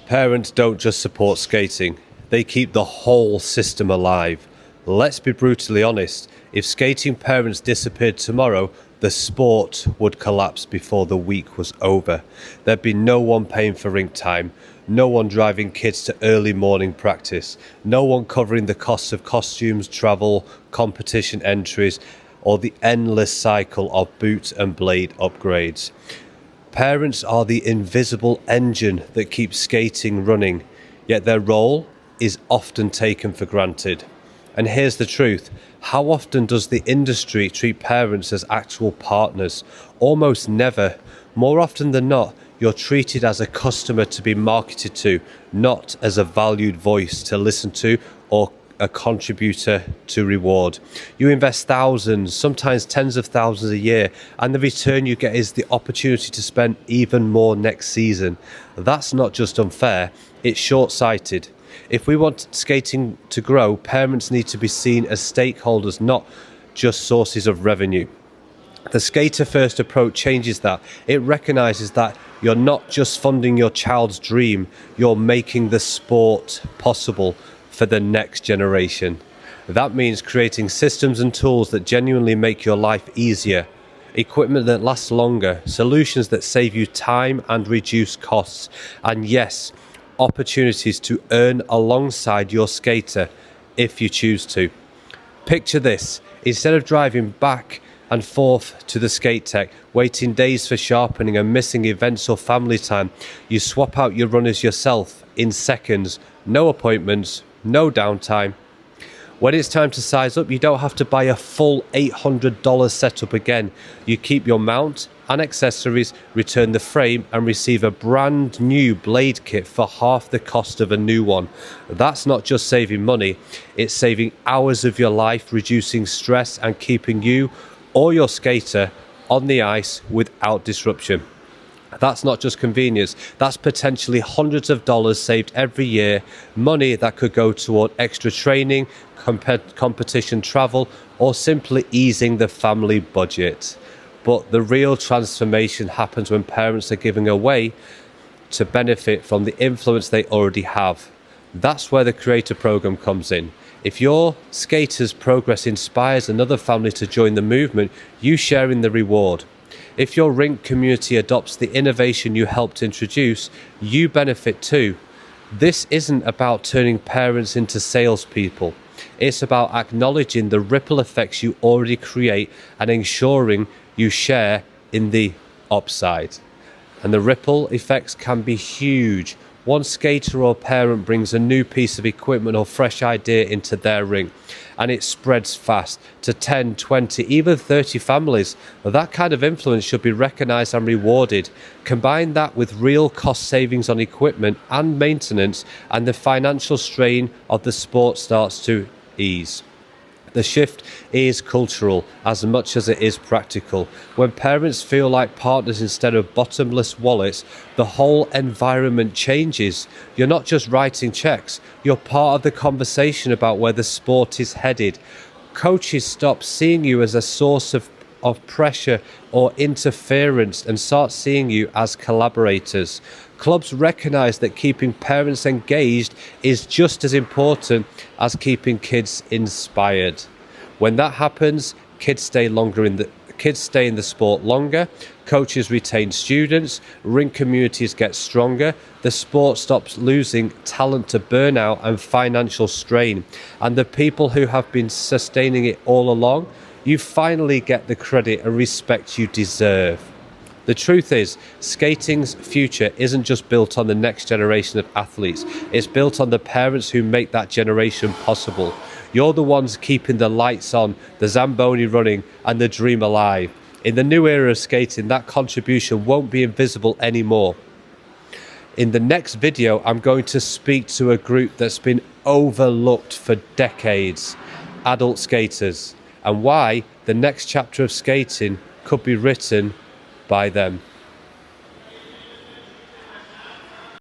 Parents don't just support skating, they keep the whole system alive. Let's be brutally honest, if skating parents disappeared tomorrow, the sport would collapse before the week was over. There'd be no one paying for rink time, no one driving kids to early morning practice, no one covering the costs of costumes, travel, competition entries, or the endless cycle of boot and blade upgrades. Parents are the invisible engine that keeps skating running, yet their role is often taken for granted. And here's the truth, how often does the industry treat parents as actual partners? Almost never. More often than not, you're treated as a customer to be marketed to, not as a valued voice to listen to or a contributor to reward. You invest thousands, sometimes tens of thousands a year, and the return you get is the opportunity to spend even more next season. That's not just unfair, it's short-sighted. If we want skating to grow, parents need to be seen as stakeholders, not just sources of revenue. The skater-first approach changes that. It recognises that you're not just funding your child's dream, you're making the sport possible for the next generation. That means creating systems and tools that genuinely make your life easier, equipment that lasts longer, solutions that save you time and reduce costs, and yes, opportunities to earn alongside your skater if you choose to. Picture this, instead of driving back and forth to the skate tech, waiting days for sharpening and missing events or family time, you swap out your runners yourself in seconds, no appointments, no downtime. When it's time to size up, you don't have to buy a full $800 setup again. You keep your mount and accessories, return the frame and receive a brand new blade kit for half the cost of a new one. That's not just saving money, it's saving hours of your life, reducing stress and keeping you or your skater on the ice without disruption. That's not just convenience, that's potentially hundreds of dollars saved every year, money that could go toward extra training, competition travel, or simply easing the family budget. But the real transformation happens when parents are giving away to benefit from the influence they already have. That's where the Creator Program comes in. If your skater's progress inspires another family to join the movement, you share in the reward. If your rink community adopts the innovation you helped introduce, you benefit too. This isn't about turning parents into salespeople. It's about acknowledging the ripple effects you already create and ensuring you share in the upside. And the ripple effects can be huge. One skater or parent brings a new piece of equipment or fresh idea into their rink, and it spreads fast to 10, 20, even 30 families. That kind of influence should be recognized and rewarded. Combine that with real cost savings on equipment and maintenance, and the financial strain of the sport starts to ease. The shift is cultural as much as it is practical. When parents feel like partners instead of bottomless wallets, the whole environment changes. You're not just writing checks, you're part of the conversation about where the sport is headed. Coaches stop seeing you as a source of pressure or interference and start seeing you as collaborators. Clubs recognize that keeping parents engaged is just as important as keeping kids inspired. When that happens, kids stay in the sport longer, coaches retain students, rink communities get stronger, the sport stops losing talent to burnout and financial strain, and the people who have been sustaining it all along, you finally get the credit and respect you deserve. The truth is, skating's future isn't just built on the next generation of athletes, it's built on the parents who make that generation possible. You're the ones keeping the lights on, the Zamboni running, and the dream alive. In the new era of skating, that contribution won't be invisible anymore. In the next video, I'm going to speak to a group that's been overlooked for decades, adult skaters, and why the next chapter of skating could be written by them.